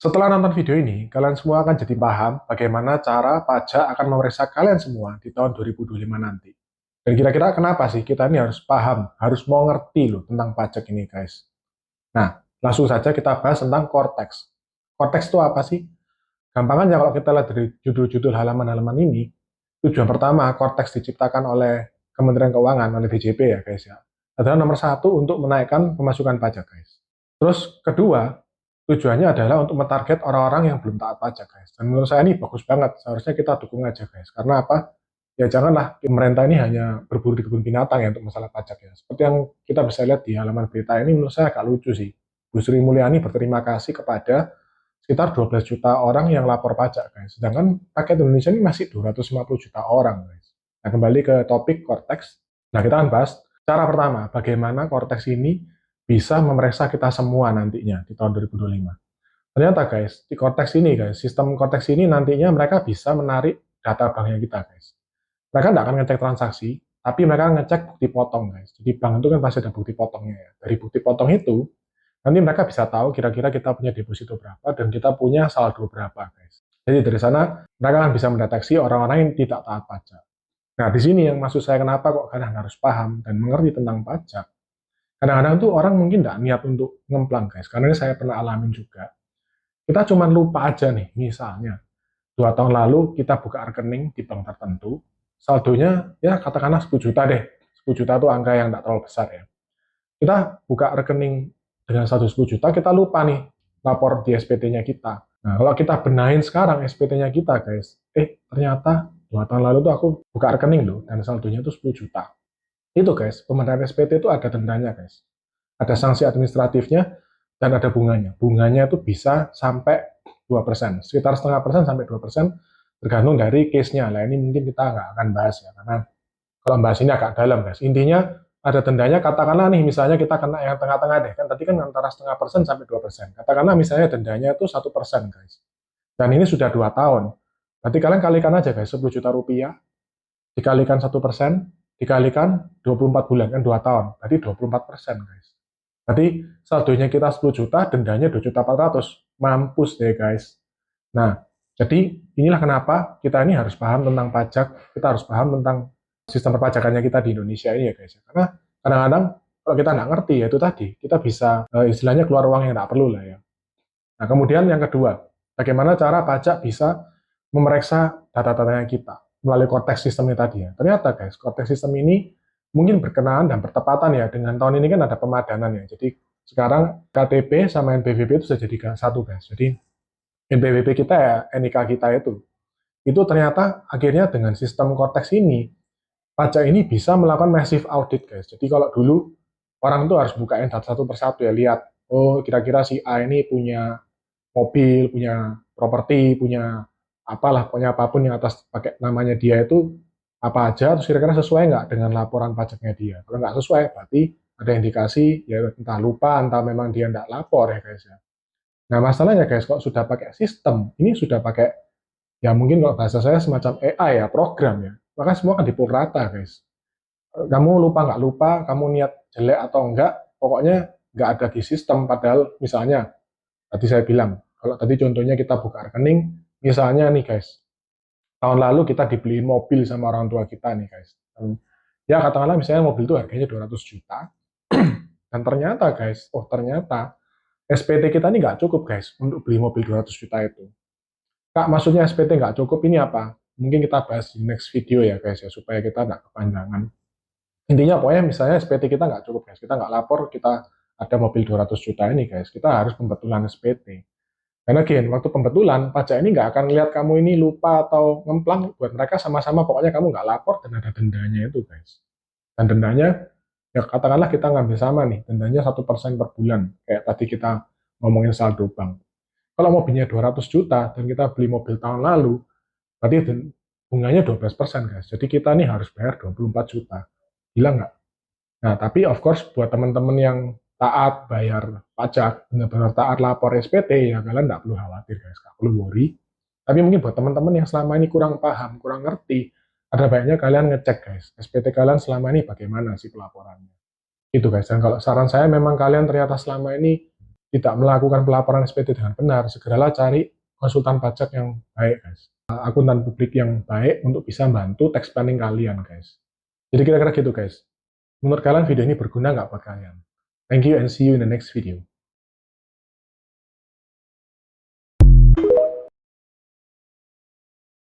Setelah nonton video ini, kalian semua akan jadi paham bagaimana cara pajak akan memeriksa kalian semua di tahun 2025 nanti. Dan kira-kira kenapa sih kita ini harus paham, harus mau ngerti loh tentang pajak ini guys. Nah, langsung saja kita bahas tentang Cortex. Cortex itu apa sih? Gampangannya kalau kita lihat dari judul-judul halaman-halaman ini, tujuan pertama Cortex diciptakan oleh Kementerian Keuangan, oleh DJP ya guys ya. Adalah nomor satu untuk menaikkan pemasukan pajak guys. Terus kedua, tujuannya adalah untuk mentarget orang-orang yang belum taat pajak guys. Dan menurut saya ini bagus banget, seharusnya kita dukung aja guys. Karena apa? Ya janganlah pemerintah ini hanya berburu di kebun binatang ya untuk masalah pajak ya. Seperti yang kita bisa lihat di halaman berita ini menurut saya agak lucu sih. Bu Sri Mulyani berterima kasih kepada sekitar 12 juta orang yang lapor pajak guys. Sedangkan rakyat Indonesia ini masih 250 juta orang guys. Nah kembali ke topik Cortex. Nah kita akan bahas cara pertama, bagaimana Cortex ini bisa memeriksa kita semua nantinya di tahun 2025. Ternyata guys, di Cortex ini guys, sistem Cortex ini nantinya mereka bisa menarik data banknya kita guys. Mereka tidak akan ngecek transaksi, tapi mereka ngecek bukti potong guys. Jadi bank itu kan pasti ada bukti potongnya ya. Dari bukti potong itu, nanti mereka bisa tahu kira-kira kita punya deposito berapa dan kita punya saldo berapa guys. Jadi dari sana mereka akan bisa mendeteksi orang-orang yang tidak taat pajak. Nah di sini yang maksud saya kenapa kok kalian harus paham dan mengerti tentang pajak. Kadang-kadang tuh orang mungkin tidak niat untuk ngemplang guys, karena ini saya pernah alamin juga. Kita cuma lupa aja nih, misalnya 2 tahun lalu kita buka rekening di bank tertentu, saldonya ya katakanlah 10 juta deh. 10 juta itu angka yang tidak terlalu besar ya. Kita buka rekening dengan saldo 10 juta, kita lupa nih lapor di SPT-nya kita. Nah, kalau kita benahin sekarang SPT-nya kita guys, ternyata 2 tahun lalu tuh aku buka rekening loh, dan saldonya itu 10 juta. Itu guys, pembenahan SPT itu ada dendanya guys. Ada sanksi administratifnya dan ada bunganya. Bunganya itu bisa sampai 2%, sekitar 0,5% sampai 2%, tergantung dari case-nya. Nah ini mungkin kita nggak akan bahas ya, karena kalau bahas ini agak dalam guys. Intinya ada dendanya, katakanlah nih misalnya kita kena yang tengah-tengah deh, kan tadi kan antara 0,5% sampai 2%. Katakanlah misalnya dendanya itu 1% guys. Dan ini sudah 2 tahun. Berarti kalian kalikan aja guys, 10 juta rupiah, dikalikan 1%, dikalikan 24 bulan, kan 2 tahun. Berarti 24% guys. Berarti saldonya kita 10 juta, dendanya 2.400.000. Mampus deh guys. Nah, jadi inilah kenapa kita ini harus paham tentang pajak, kita harus paham tentang sistem perpajakannya kita di Indonesia ini ya guys. Karena kadang-kadang kalau kita nggak ngerti ya itu tadi, kita bisa istilahnya keluar uang yang nggak perlu lah ya. Nah kemudian yang kedua, bagaimana cara pajak bisa memeriksa data-datanya kita melalui Cortex sistemnya tadi ya. Ternyata guys, Cortex sistem ini mungkin berkenaan dan bertepatan ya dengan tahun ini kan ada pemadanan ya. Jadi sekarang KTP sama NPWP itu sudah jadi satu guys. Jadi NPWP kita ya, NIK kita itu ternyata akhirnya dengan sistem Cortex ini, pajak ini bisa melakukan massive audit guys. Jadi kalau dulu orang tuh harus bukain satu persatu ya, lihat, oh kira-kira si A ini punya mobil, punya properti, punya apalah, punya apapun yang atas pakai namanya dia itu apa aja, terus kira-kira sesuai nggak dengan laporan pajaknya dia. Kalau nggak sesuai, berarti ada indikasi, ya entah lupa, entah memang dia nggak lapor ya guys ya. Nah masalahnya guys, kalau sudah pakai sistem, ini sudah pakai, ya mungkin kalau bahasa saya semacam AI ya, program ya, maka semua akan dipukul rata guys. Kamu lupa nggak lupa, kamu niat jelek atau enggak, pokoknya nggak ada di sistem, padahal misalnya, tadi saya bilang, kalau tadi contohnya kita buka rekening, misalnya nih guys, tahun lalu kita dibeliin mobil sama orang tua kita nih guys. Ya katakanlah misalnya mobil itu harganya 200 juta, dan ternyata guys, oh ternyata SPT kita ini nggak cukup guys untuk beli mobil 200 juta itu. Kak, maksudnya SPT nggak cukup ini apa? Mungkin kita bahas di next video ya guys ya, supaya kita nggak kepanjangan. Intinya pokoknya misalnya SPT kita nggak cukup guys, kita nggak lapor, kita ada mobil 200 juta ini guys, kita harus pembetulan SPT. Karena again, waktu pembetulan, pajak ini nggak akan lihat kamu ini lupa atau ngemplang, buat mereka sama-sama pokoknya kamu nggak lapor dan ada dendanya itu guys. Dan dendanya, ya katakanlah kita ngambil sama nih, dendanya 1% per bulan, kayak tadi kita ngomongin saldo bank. Kalau mobilnya 200 juta dan kita beli mobil tahun lalu, berarti bunganya 12% guys. Jadi kita nih harus bayar 24 juta. Gila nggak? Nah, tapi of course buat teman-teman yang taat bayar pajak, benar-benar taat lapor SPT, ya kalian nggak perlu khawatir guys, nggak perlu worry. Tapi mungkin buat teman-teman yang selama ini kurang paham, kurang ngerti, ada baiknya kalian ngecek guys, SPT kalian selama ini bagaimana sih pelaporannya. Itu guys, dan kalau saran saya memang kalian ternyata selama ini tidak melakukan pelaporan SPT dengan benar, segeralah cari konsultan pajak yang baik, guys. Akuntan publik yang baik untuk bisa membantu tax planning kalian, guys. Jadi kira-kira gitu, guys. Menurut kalian video ini berguna nggak buat kalian? Thank you and see you in the next video.